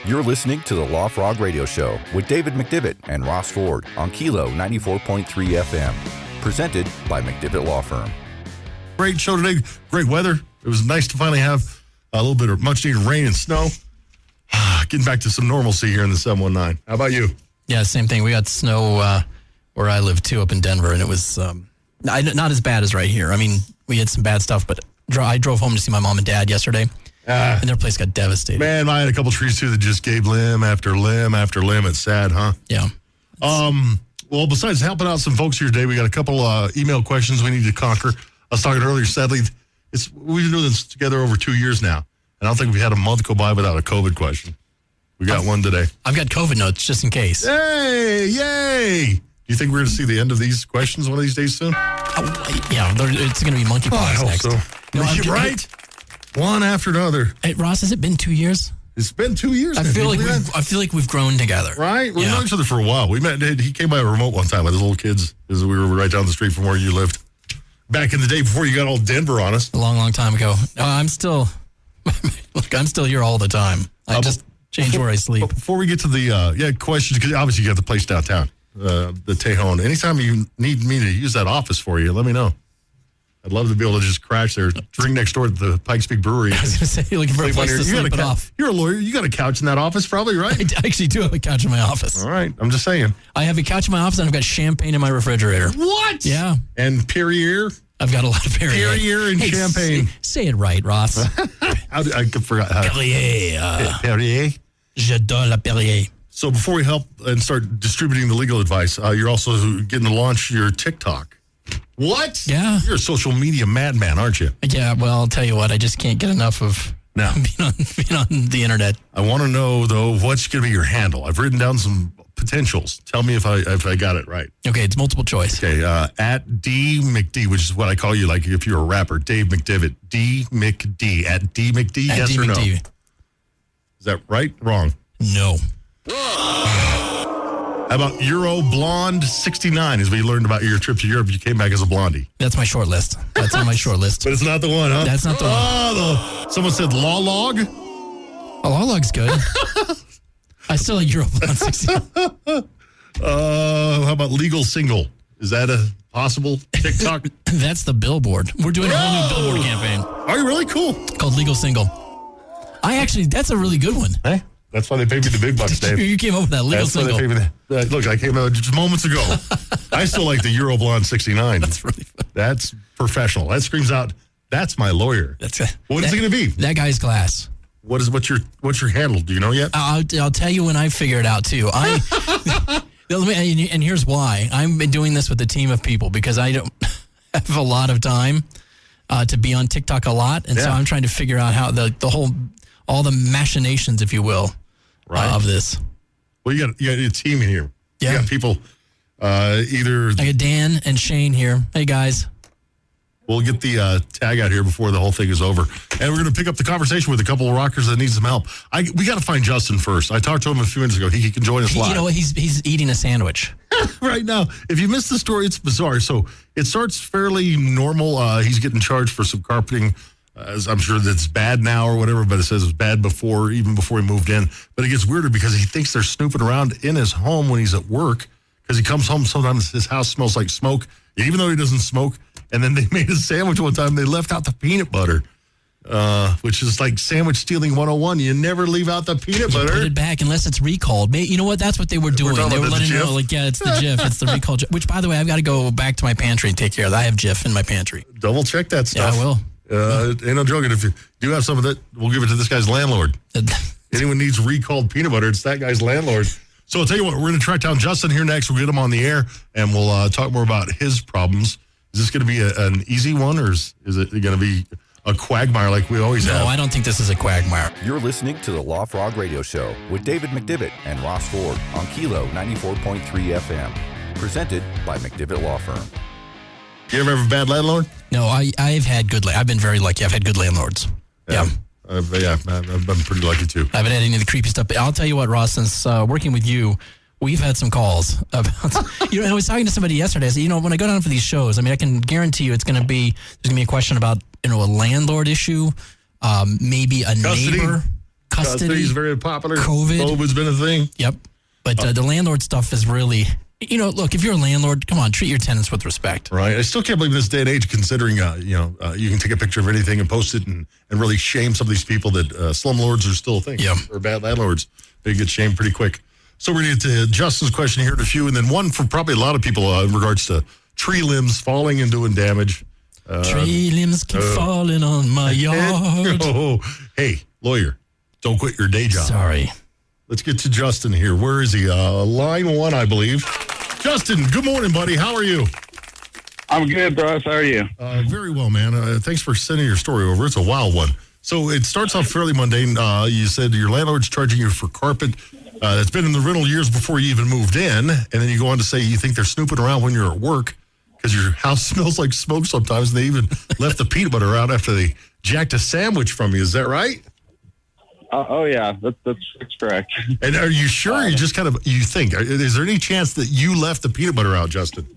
You're listening to the Law Frog Radio Show with David McDivitt and Ross Ford on Kilo 94.3 FM. Presented by McDivitt Law Firm. Great show today. Great weather. It was nice to finally have a little bit of much needed rain and snow. Getting back to some normalcy here in the 719. How about you? Yeah, same thing. We got snow where I live too, up in Denver, and it was not as bad as right here. I mean, we had some bad stuff, but I drove home to see my mom and dad yesterday, and their place got devastated. Man, I had a couple trees too that just gave limb after limb after limb. It's sad, huh? Yeah. Well, besides helping out some folks here today, we got a couple email questions we need to conquer. I was talking earlier, sadly, we've been doing this together over 2 years now, and I don't think we've had a month go by without a COVID question. We got one today. I've got COVID notes just in case. Hey, yay! Do you think we're going to see the end of these questions one of these days soon? Yeah, it's going to be monkeypox I hope next. so. No, right? One after another. Hey, Ross, has it been 2 years? It's been 2 years. I feel like we've grown together. Right? We've known each other for a while. We met. He came by a remote one time with his little kids. We were right down the street from where you lived. Back in the day before you got all Denver on us. A long, long time ago. I'm still here all the time. I just change where I sleep. Before we get to the questions, because obviously you got the place downtown, the Tejon. Anytime you need me to use that office for you, let me know. I'd love to be able to just crash there, drink next door at the Pikes Peak Brewery. I was going to say, you're looking for a place to sleep it off. You're a lawyer. You got a couch in that office probably, right? I actually do have a couch in my office. All right. I'm just saying. I have a couch in my office, and I've got champagne in my refrigerator. What? Yeah. And Perrier? I've got a lot of Perrier. Perrier and champagne. Say it right, Ross. I forgot how. Perrier. Perrier? J'adore la Perrier. So before we help and start distributing the legal advice, you're also getting to launch your TikTok. What? Yeah. You're a social media madman, aren't you? Yeah, well, I'll tell you what, I just can't get enough of being on the internet. I want to know, though, what's going to be your handle? I've written down some potentials. Tell me if I got it right. Okay, it's multiple choice. Okay, at D McD, which is what I call you, like if you're a rapper, Dave McDivitt. D McD. At D McD, at yes D or McD. no? Is that right? Wrong? No. How about Euro Blonde 69? As we learned about your trip to Europe, you came back as a blondie. That's my short list. That's on my short list. But it's not the one, huh? That's not the one. Someone said Law Log? Oh, Law Log's good. I still like Euro Blonde 69. How about Legal Single? Is that a possible TikTok? That's the billboard. We're doing a whole new billboard campaign. Are you really? Cool. Called Legal Single. That's a really good one. Hey, that's why they paid me the big bucks, Dave. You came up with that Legal Single. Why they paid me look, I came out just moments ago. I still like the Euro Blonde 69. That's really fun. That's professional. That screams out, that's my lawyer. What is it going to be? That guy's class. What's your handle? Do you know yet? I'll tell you when I figure it out too. And here's why. I've been doing this with a team of people because I don't have a lot of time to be on TikTok a lot, and so I'm trying to figure out how all the machinations, if you will, of this. Well, you got a team in here. Yeah. You got people either. I got Dan and Shane here. Hey guys. We'll get the tag out here before the whole thing is over. And we're going to pick up the conversation with a couple of rockers that need some help. We got to find Justin first. I talked to him a few minutes ago. He can join us live. You know what? He's eating a sandwich. Right now. If you missed the story, it's bizarre. So it starts fairly normal. He's getting charged for some carpeting. As I'm sure that's bad now or whatever, but it says it was bad even before he moved in. But it gets weirder because he thinks they're snooping around in his home when he's at work because he comes home, sometimes his house smells like smoke, even though he doesn't smoke. And then they made a sandwich one time. They left out the peanut butter, which is like sandwich stealing 101. You never leave out the peanut butter. Put it back unless it's recalled. You know what? That's what they were doing. They were letting know, it's the Jif. It's the recalled Jif. Which, by the way, I've got to go back to my pantry and take care of that. I have Jif in my pantry. Double check that stuff. Yeah, I will. Ain't no joking. If you do have some of that, we'll give it to this guy's landlord. Anyone needs recalled peanut butter, it's that guy's landlord. So I'll tell you what, we're going to track down Justin here next. We'll get him on the air, and we'll talk more about his problems. Is this going to be an easy one, or is it going to be a quagmire like we always have? No, I don't think this is a quagmire. You're listening to the Law Frog Radio Show with David McDivitt and Ross Ford on Kilo 94.3 FM. Presented by McDivitt Law Firm. You ever have a bad landlord? No, I've had good. I've been very lucky. I've had good landlords. Yeah. I've been pretty lucky too. I haven't had any of the creepy stuff. But I'll tell you what, Ross, since working with you, we've had some calls about, I was talking to somebody yesterday. I said, when I go down for these shows, I can guarantee you there's going to be a question about, a landlord issue, maybe a custody. neighbor. custody. Is very popular. COVID's been a thing. Yep. But the landlord stuff is really, look, if you're a landlord, come on, treat your tenants with respect. Right. I still can't believe in this day and age, considering, you can take a picture of anything and post it and really shame some of these people that slumlords are still a thing. Yeah. Or bad landlords. They get shamed pretty quick. So we're going to get to Justin's question here in a few, and then one for probably a lot of people in regards to tree limbs falling and doing damage. Tree limbs keep falling on my yard. Hey, lawyer, don't quit your day job. Sorry. Let's get to Justin here. Where is he? Line 1, I believe. Justin, good morning, buddy. How are you? I'm good, bro. How are you? Very well, man. Thanks for sending your story over. It's a wild one. So it starts off fairly mundane. You said your landlord's charging you for carpet that's been in the rental years before you even moved in. And then you go on to say you think they're snooping around when you're at work because your house smells like smoke sometimes. And they even left the peanut butter out after they jacked a sandwich from you. Is that right? Yeah, that's correct. And are you sure? You just you think? Is there any chance that you left the peanut butter out, Justin?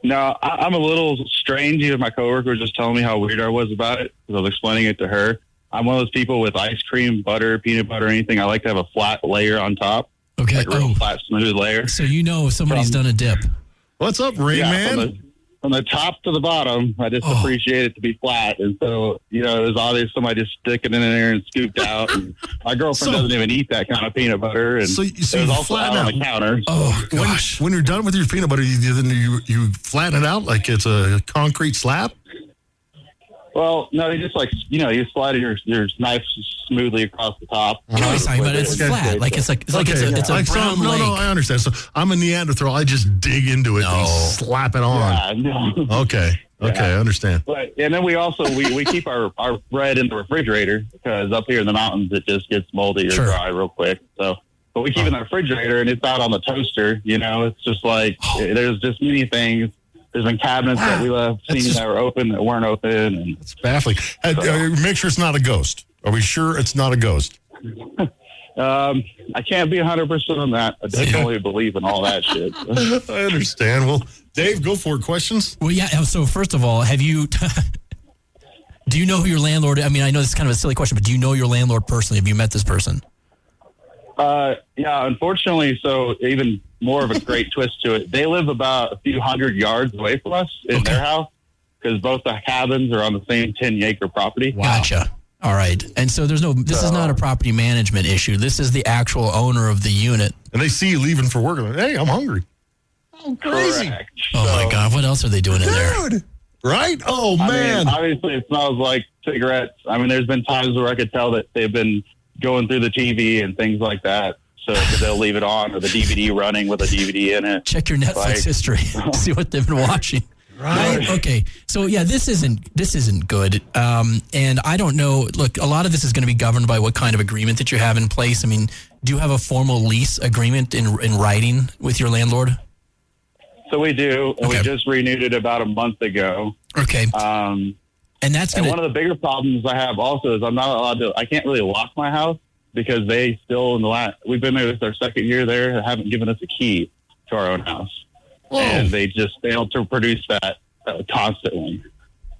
No, I'm a little strange. Even my coworker was just telling me how weird I was about it because I was explaining it to her. I'm one of those people with ice cream, butter, peanut butter, anything. I like to have a flat layer on top. Okay. Like a real flat, smooth layer. So somebody's done a dip. What's up, Rain Man? From the top to the bottom, I just appreciate it to be flat. And so, it was obvious somebody just sticking it in there and scooped out. And my girlfriend doesn't even eat that kind of peanut butter. And so it was also out on the counter. Oh, gosh. When you're done with your peanut butter, you flatten it out like it's a concrete slab? Well, no, you just you slide your knife smoothly across the top. You know what he's talking about? It's flat. It's a brown lake. No, I understand. So I'm a Neanderthal. I just dig into it and slap it on. Yeah, no. Okay, I understand. And then we also, we keep our bread in the refrigerator because up here in the mountains, it just gets moldy or dry real quick. So, but we keep it in the refrigerator and it's out on the toaster. It's just there's just many things. There's been cabinets that we left seen that were open that weren't open. And it's baffling. Make sure it's not a ghost. Are we sure it's not a ghost? I can't be 100% on that. I definitely believe in all that shit. I understand. Well, Dave, go for it. Questions? Well, yeah. So first of all, do you know who your landlord? I mean, I know this is kind of a silly question, but do you know your landlord personally? Have you met this person? Yeah, unfortunately. So even more of a great twist to it. They live about a few hundred yards away from us in their house because both the cabins are on the same 10-acre property. Wow. Gotcha. All right. And so this is not a property management issue. This is the actual owner of the unit. And they see you leaving for work. Like, hey, I'm hungry. Oh, crazy. Correct. Oh, my God. What else are they doing in there? Right? Oh, man. Obviously, it smells like cigarettes. I mean, there's been times where I could tell that they've been going through the TV and things like that. So they'll leave it on or the DVD running with a DVD in it. Check your Netflix history. See what they've been watching. Right. Okay. So yeah, this isn't good. And I don't know. Look, a lot of this is going to be governed by what kind of agreement that you have in place. I mean, do you have a formal lease agreement in writing with your landlord? So we do, and we just renewed it about a month ago. Okay. And that's one of the bigger problems I have also is I'm not allowed to. I can't really lock my house because they still we've been there. This is our second year there. Haven't given us a key to our own house. Whoa. And they just failed to produce that constantly.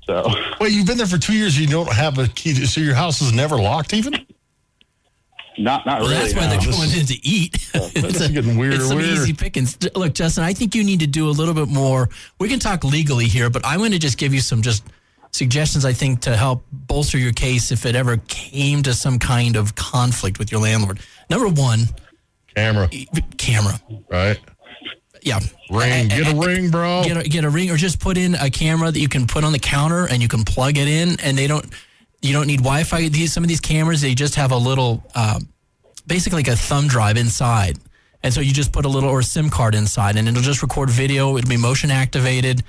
So, wait, you've been there for 2 years. You don't have a key, so your house is never locked, even? Not really. That's why they're going in to eat. It's getting weirder. It's some easy pickings. Look, Justin, I think you need to do a little bit more. We can talk legally here, but I'm going to just give you some suggestions, I think, to help bolster your case if it ever came to some kind of conflict with your landlord. Number one, camera. Right. Yeah. Ring. Get a ring, bro. Get a ring, or just put in a camera that you can put on the counter and you can plug it in, and you don't need Wi-Fi. Some of these cameras, they just have a little, basically like a thumb drive inside. And so you just put a SIM card inside, and it'll just record video. It'll be motion activated.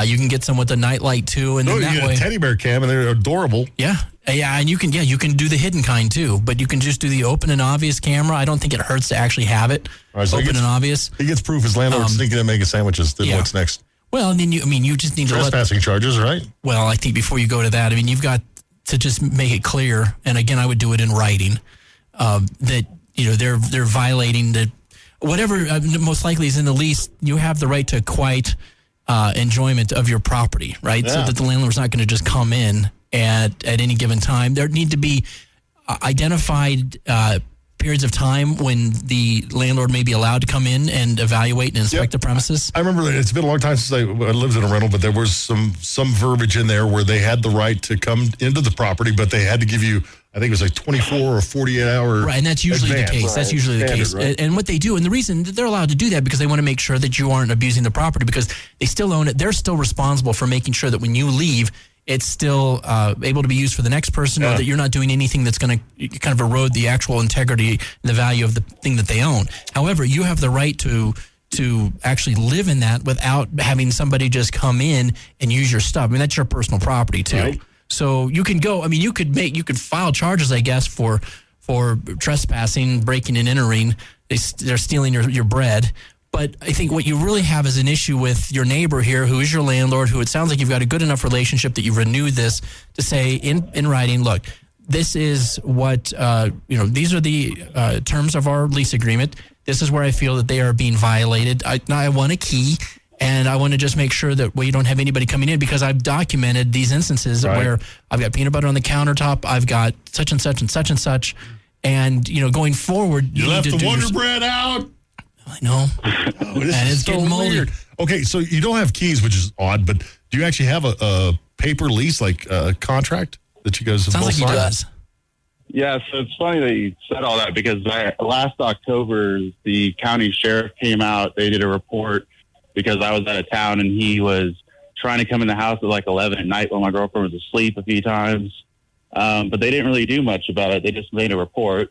You can get some with a nightlight too, and then that you get way, a teddy bear cam, and they're adorable. Yeah, and you can do the hidden kind too, but you can just do the open and obvious camera. I don't think it hurts to actually have it open and obvious. He gets proof his landlord's thinking of making sandwiches. Then what's next? Well, and then you just need trespassing charges, right? Well, I think before you go to that, you've got to just make it clear, and again, I would do it in writing, that they're violating the whatever most likely is in the lease. You have the right to quiet enjoyment of your property, right? Yeah. So that the landlord's not going to just come in at any given time. There need to be identified periods of time when the landlord may be allowed to come in and evaluate and inspect the premises? I remember that it's been a long time since I lived in a rental, but there was some verbiage in there where they had the right to come into the property, but they had to give you, I think it was like 24 or 48 hour. Right, and that's usually the case. Right. That's usually the case. Right. And what they do, and the reason that they're allowed to do that, because they want to make sure that you aren't abusing the property, because they still own it. They're still responsible for making sure that when you leave, it's still able to be used for the next person, or that you're not doing anything that's going to kind of erode the actual integrity and the value of the thing that they own. However, you have the right to actually live in that without having somebody just come in and use your stuff. I mean, that's your personal property too. Right. So you can go. I mean, you could file charges, I guess, for trespassing, breaking and entering. They're stealing your bread. But I think what you really have is an issue with your neighbor here, who is your landlord, who it sounds like you've got a good enough relationship that you've renewed this to say in writing, look, this is what, these are the terms of our lease agreement. This is where I feel that they are being violated. I want a key, and I want to just make sure that you don't have anybody coming in, because I've documented these instances where I've got peanut butter on the countertop, I've got such and such and such and such, and, going forward. You left the Wonder Bread out. I know. And it's getting moldy. Weird. Okay, so you don't have keys, which is odd, but do you actually have a paper lease, like a contract that you guys have both signed? Sounds like he does. Yeah, so it's funny that you said all that, because last October, the county sheriff came out. They did a report because I was out of town, and he was trying to come in the house at like 11 at night while my girlfriend was asleep a few times. But they didn't really do much about it. They just made a report.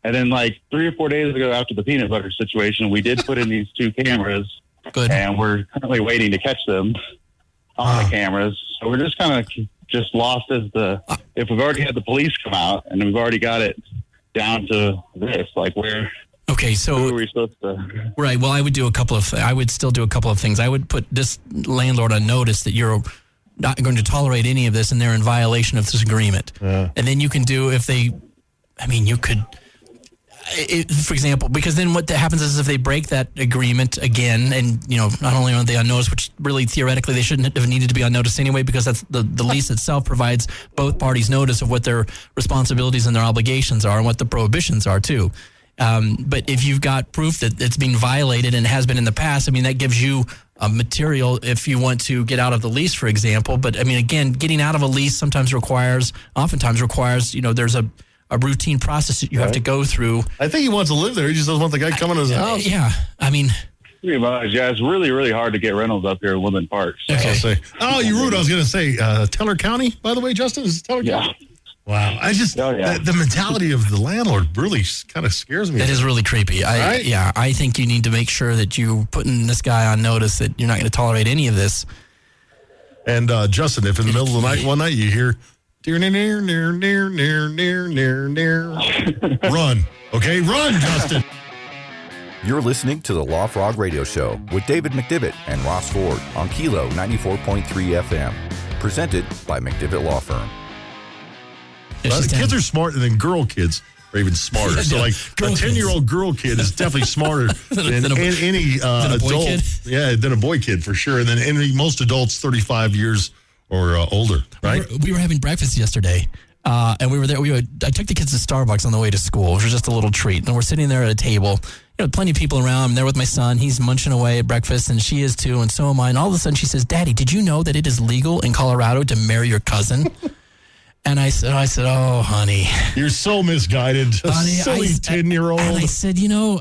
And then like 3 or 4 days ago, after the peanut butter situation, we did put in these 2 cameras. Good. And we're currently waiting to catch them on the cameras. So we're just kind of just lost as if we've already had the police come out and we've already got it down to this, like where. Okay, so who are we supposed to? Right. Well, I would still do a couple of things. I would put this landlord on notice that you're not going to tolerate any of this, and they're in violation of this agreement. And then you can do you could. For example, because then what happens is if they break that agreement again, and not only are they on notice, which really theoretically they shouldn't have needed to be on notice anyway, because that's the lease itself provides both parties notice of what their responsibilities and their obligations are and what the prohibitions are too. But if you've got proof that it's being violated and has been in the past, that gives you material if you want to get out of the lease, for example. But again, getting out of a lease oftentimes requires, there's a routine process that you have to go through. I think he wants to live there. He just doesn't want the guy coming to his house. Yeah. Pretty much. Yeah, it's really, really hard to get rentals up here in Woodland Park. So. Okay. You rude. I was going to say, Teller County, by the way, Justin? Is it Teller County? Wow. The mentality of the landlord really kind of scares me. That is really creepy. I think you need to make sure that you're putting this guy on notice that you're not going to tolerate any of this. And Justin, if in the middle of the night, one night you hear, run. Okay, run, Justin. You're listening to the Law Frog Radio Show with David McDivitt and Ross Ford on Kilo 94.3 FM. Presented by McDivitt Law Firm. Well, kids are smart, and then girl kids are even smarter. So, like, a 10-year-old girl kid is definitely smarter than any adult. Than a boy kid, for sure. And then most adults 35 years or older, right? We were having breakfast yesterday, and we were there. I took the kids to Starbucks on the way to school, which was just a little treat. And we're sitting there at a table, plenty of people around. I'm there with my son. He's munching away at breakfast, and she is too, and so am I. And all of a sudden, she says, "Daddy, did you know that it is legal in Colorado to marry your cousin?" And I said, "Oh, honey, you're so misguided, honey, silly 10-year-old." And I said, yeah,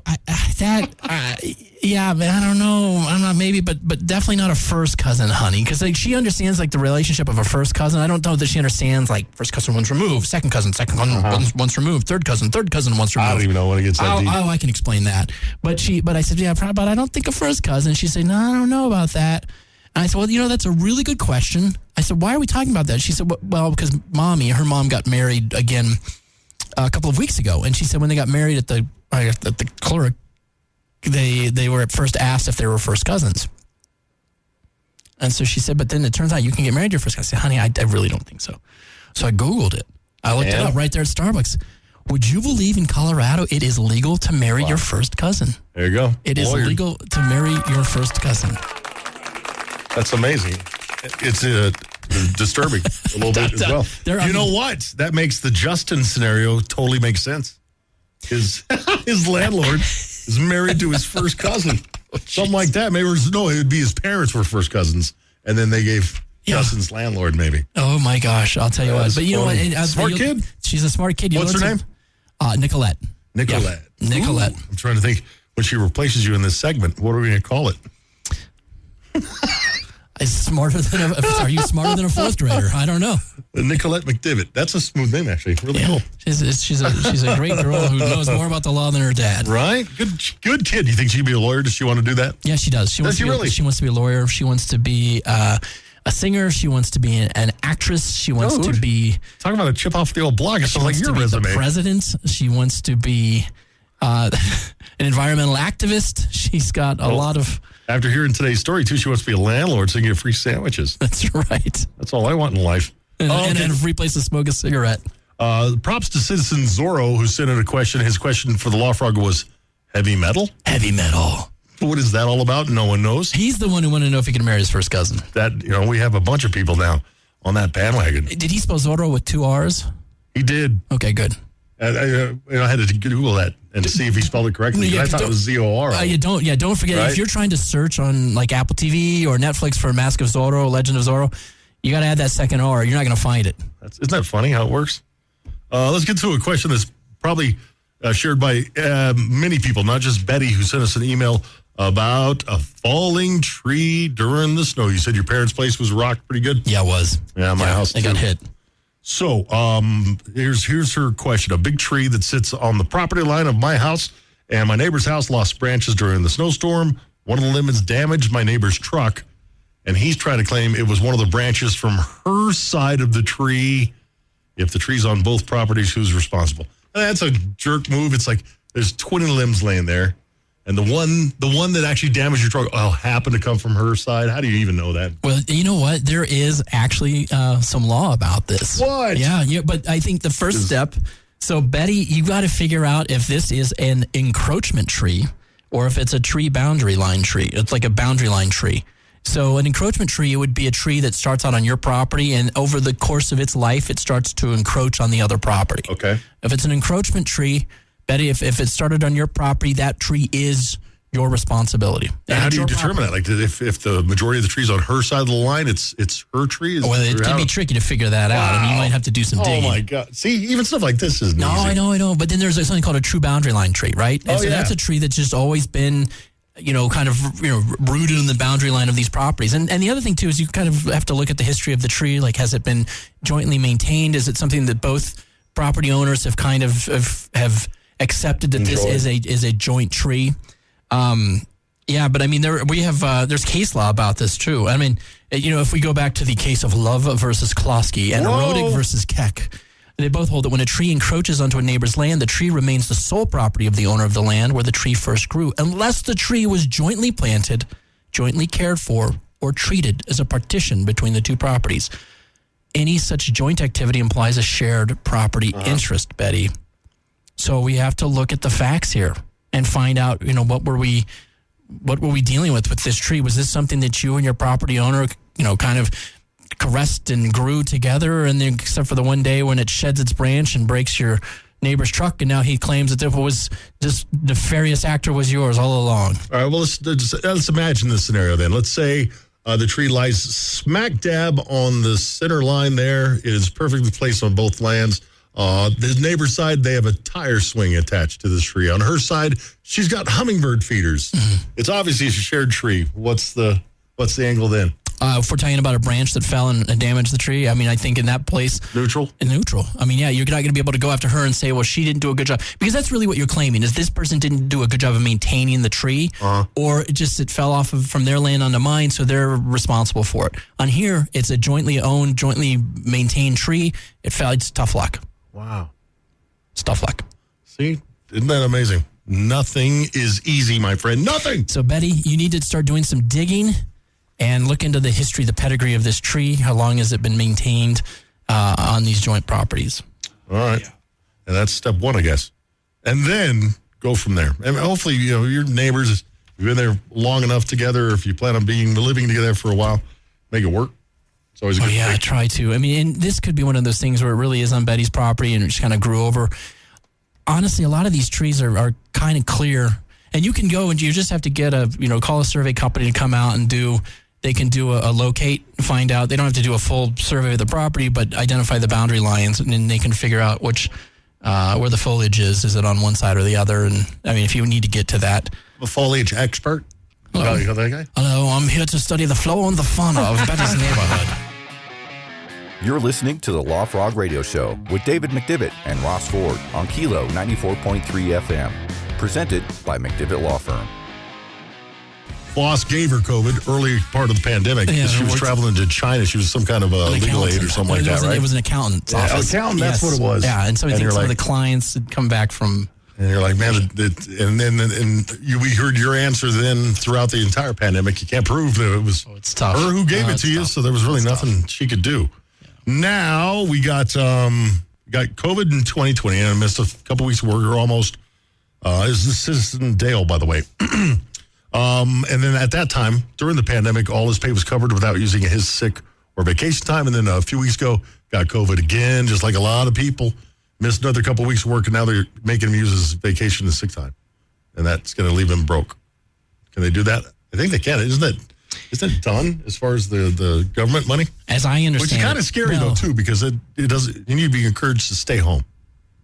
but I don't know. I'm not maybe, but definitely not a first cousin, honey, because she understands the relationship of a first cousin. I don't know that she understands first cousin once removed, second cousin once removed, third cousin once removed. I don't even know when it gets that deep. I can explain that. But I said, yeah, but I don't think a first cousin. She said, no, I don't know about that. And I said, well, that's a really good question. I said, why are we talking about that? She said, well, because her mom got married again a couple of weeks ago. And she said when they got married at the clerk, they were at first asked if they were first cousins. And so she said, but then it turns out you can get married to your first cousin. I said, honey, I really don't think so. So I Googled it. I looked it up right there at Starbucks. Would you believe in Colorado it is legal to marry your first cousin? There you go. It is legal to marry your first cousin. That's amazing. It's disturbing a little bit as well. You know what? That makes the Justin scenario totally make sense. His landlord is married to his first cousin. Something like that. Maybe it would be his parents were first cousins, and then they gave Justin's landlord maybe. Oh my gosh, I'll tell you what. But you know what? Smart kid. She's a smart kid. What's her name? Nicolette. Nicolette. Yeah. Nicolette. Ooh, I'm trying to think when she replaces you in this segment. What are we going to call it? Are you smarter than a fourth grader? I don't know. Nicolette McDivitt. That's a smooth name, actually. Really cool. She's a great girl who knows more about the law than her dad. Right? Good kid. You think she'd be a lawyer? Does she want to do that? Yeah, she does. She wants to be a lawyer. She wants to be a singer. She wants to be an actress. She wants to be... Talk about a chip off the old block. It sounds like your resume. The president. She wants to be an environmental activist. She's got a lot of... After hearing today's story, too, she wants to be a landlord so you can get free sandwiches. That's right. That's all I want in life. And a free place to smoke a cigarette. Props to citizen Zorro, who sent in a question. His question for the Law Frog was heavy metal? Heavy metal. What is that all about? No one knows. He's the one who wanted to know if he could marry his first cousin. We have a bunch of people now on that bandwagon. Did he spell Zorro with 2 R's? He did. Okay, good. I had to Google that and to see if he spelled it correctly. I thought it was Z-O-R-O. Don't forget, right? If you're trying to search on like Apple TV or Netflix for Mask of Zorro, Legend of Zorro, you got to add that second R. You're not going to find it. Isn't that funny how it works? Let's get to a question that's probably shared by many people, not just Betty, who sent us an email about a falling tree during the snow. You said your parents' place was rocked pretty good? Yeah, it was. Yeah, my house too. They got hit. So here's her question. A big tree that sits on the property line of my house and my neighbor's house lost branches during the snowstorm. One of the limbs damaged my neighbor's truck, and he's trying to claim it was one of the branches from her side of the tree. If the tree's on both properties, who's responsible? And that's a jerk move. It's like there's 20 limbs laying there. And the one that actually damaged your truck happened to come from her side. How do you even know that? Well, you know what? There is actually some law about this. What? Yeah, but I think the first step. So, Betty, you got to figure out if this is an encroachment tree or if it's a tree boundary line tree. It's like a boundary line tree. So, an encroachment tree would be a tree that starts out on your property, and over the course of its life, it starts to encroach on the other property. Okay. If it's an encroachment tree, Betty, if it started on your property, that tree is your responsibility. And how do you determine that? Like, if the majority of the trees on her side of the line, it's her tree? Well, it can be tricky to figure that out. I mean, you might have to do some digging. Oh, my God. See, even stuff like this isn't easy. I know. But then there's something called a true boundary line tree, right? And that's a tree that's just always been, kind of, rooted in the boundary line of these properties. And the other thing, too, is you kind of have to look at the history of the tree. Like, has it been jointly maintained? Is it something that both property owners have kind of have accepted that this is a joint tree? But I mean, there's case law about this too. I mean, if we go back to the case of Love versus Klosky and Rodig versus Keck, they both hold that when a tree encroaches onto a neighbor's land, the tree remains the sole property of the owner of the land where the tree first grew, unless the tree was jointly planted, jointly cared for, or treated as a partition between the two properties. Any such joint activity implies a shared property interest, Betty. So we have to look at the facts here and find out, what were we dealing with this tree? Was this something that you and your property owner, kind of caressed and grew together, and then except for the one day when it sheds its branch and breaks your neighbor's truck, and now he claims that it was this nefarious actor was yours all along? All right, well, let's imagine this scenario then. Let's say the tree lies smack dab on the center line there. It is perfectly placed on both lands. The neighbor's side, they have a tire swing attached to this tree. On her side, she's got hummingbird feeders. Mm-hmm. It's obviously a shared tree. What's the angle then? If we're talking about a branch that fell and damaged the tree, I mean, I think in that place... Neutral? I mean, yeah, you're not going to be able to go after her and say, well, she didn't do a good job. Because that's really what you're claiming, is this person didn't do a good job of maintaining the tree, or it fell off from their land onto mine, so they're responsible for it. On here, it's a jointly owned, jointly maintained tree. It fell. It's tough luck. Wow. It's tough luck. See? Isn't that amazing? Nothing is easy, my friend. Nothing! So, Betty, you need to start doing some digging and look into the history, the pedigree of this tree. How long has it been maintained on these joint properties? All right. Yeah. And that's step one, I guess. And then go from there. And hopefully, your neighbors, you've been there long enough together, if you plan on living together for a while, make it work. It's always a good I try to. I mean, and this could be one of those things where it really is on Betty's property and it just kind of grew over. Honestly, a lot of these trees are kind of clear. And you can go and you just have to get call a survey company to come out and they can do a locate, find out. They don't have to do a full survey of the property, but identify the boundary lines, and then they can figure out which where the foliage is. Is it on one side or the other? And I mean, if you need to get to that. A foliage expert? Hello. You know that guy? Hello, I'm here to study the flora and the fauna of Betty's neighborhood. You're listening to the Law Frog Radio Show with David McDivitt and Ross Ford on Kilo 94.3 FM. Presented by McDivitt Law Firm. Boss gave her COVID early part of the pandemic because she was traveling to China. She was some kind of a legal aid or something like that, right? It was an accountant's office. Accountant, that's what it was. Yeah, and so I think some of the clients had come back from... And you're like, man, we heard your answer then throughout the entire pandemic. You can't prove that it was it's tough. her who gave it to you, so there was really nothing she could do. Yeah. Now we got COVID in 2020, and I missed a couple weeks of work, or almost. Is the citizen Dale, by the way. And then at that time, during the pandemic, all his pay was covered without using his sick or vacation time. And then a few weeks ago, got COVID again, just like a lot of people. Missed another couple of weeks of work, and now they're making him use his vacation and sick time. And that's going to leave him broke. Can they do that? I think they can. Isn't it done as far as the government money? As I understand, which is kind of scary, though, too, because it doesn't. You need to be encouraged to stay home.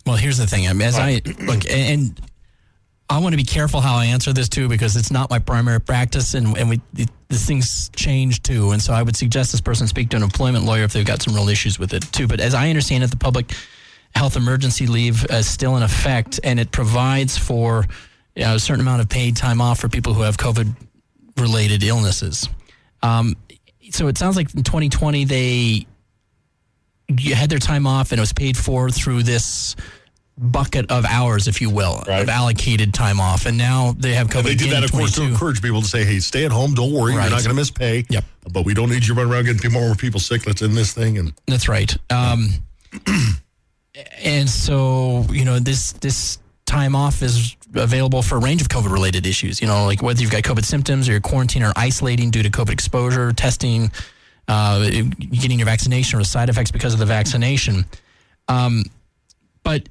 Well, here's the thing. I mean, and I want to be careful how I answer this too, because it's not my primary practice, and these things change too. And so I would suggest this person speak to an employment lawyer if they've got some real issues with it too. But as I understand it, the public health emergency leave is still in effect, and it provides for a certain amount of paid time off for people who have COVID-related illnesses. So it sounds like in 2020 they had their time off, and it was paid for through this bucket of hours, if you will, of allocated time off. And now they have COVID. And they did that, of course, to encourage people to say, hey, stay at home. Don't worry. You're not going to miss pay. Yep. But we don't need you running around getting more people sick. Let's end this thing. And that's right. And so, this time off is available for a range of COVID-related issues, like whether you've got COVID symptoms or you're quarantining or isolating due to COVID exposure, testing, getting your vaccination or side effects because of the vaccination. But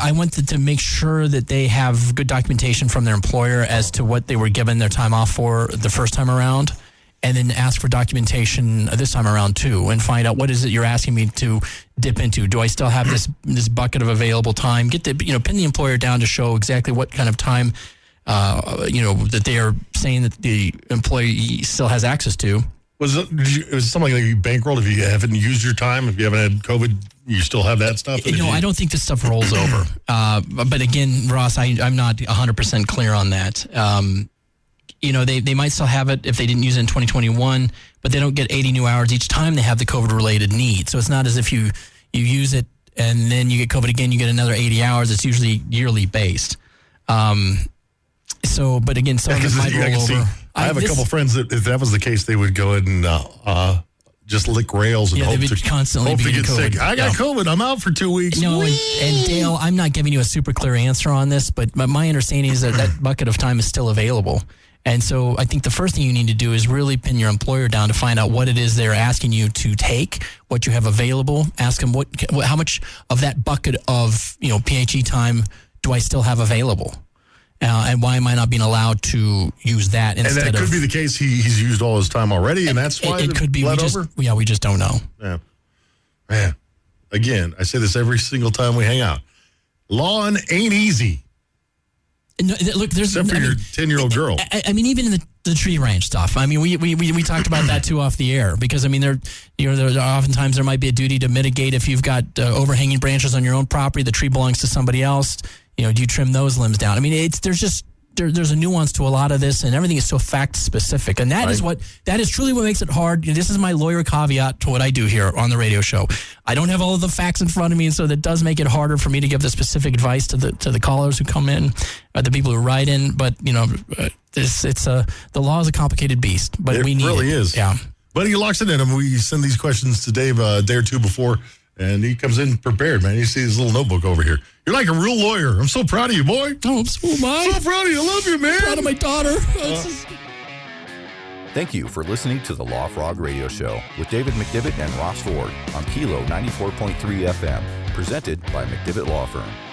I wanted to make sure that they have good documentation from their employer as to what they were given their time off for the first time around, and then ask for documentation this time around too, and find out what is it you're asking me to dip into. Do I still have this bucket of available time? Get the pin the employer down to show exactly what kind of time that they are saying that the employee still has access to. Was it something like you bankrolled if you haven't used your time, if you haven't had COVID, you still have that stuff? I don't think this stuff rolls over. But again, Ross, I'm not 100% clear on that. They might still have it if they didn't use it in 2021, but they don't get 80 new hours each time they have the COVID-related need. So it's not as if you use it and then you get COVID again, you get another 80 hours. It's usually yearly based. But again, some of it might roll over. I have a couple friends that if that was the case, they would go ahead and just lick rails and hope to get sick. I got COVID. I'm out for 2 weeks. And Dale, I'm not giving you a super clear answer on this, but my understanding is that bucket of time is still available. And so I think the first thing you need to do is really pin your employer down to find out what it is they're asking you to take, what you have available. Ask them how much of that bucket of PHE time do I still have available. And why am I not being allowed to use that instead of... And that could be the case. He's used all his time already, and that's why it could be. We just don't know. Yeah. Man, again, I say this every single time we hang out. Lawn ain't easy. No, look, except for your 10-year-old girl. I mean, even in the tree ranch stuff. I mean, we talked about that too off the air, because I mean, there oftentimes there might be a duty to mitigate if you've got overhanging branches on your own property. The tree belongs to somebody else. Do you trim those limbs down? I mean, there's a nuance to a lot of this, and everything is so fact specific, and that is truly what makes it hard. This is my lawyer caveat to what I do here on the radio show. I don't have all of the facts in front of me, and so that does make it harder for me to give the specific advice to the callers who come in, the people who write in. But the law is a complicated beast, but we need it. It really is. Yeah. But he locks it in, and we send these questions to Dave a day or two before. And he comes in prepared, man. You see his little notebook over here. You're like a real lawyer. I'm so proud of you, boy. Oh, so am I. So proud of you. I love you, man. Proud of my daughter. Thank you for listening to the Law Frog Radio Show with David McDivitt and Ross Ford on Kilo 94.3 FM, presented by McDivitt Law Firm.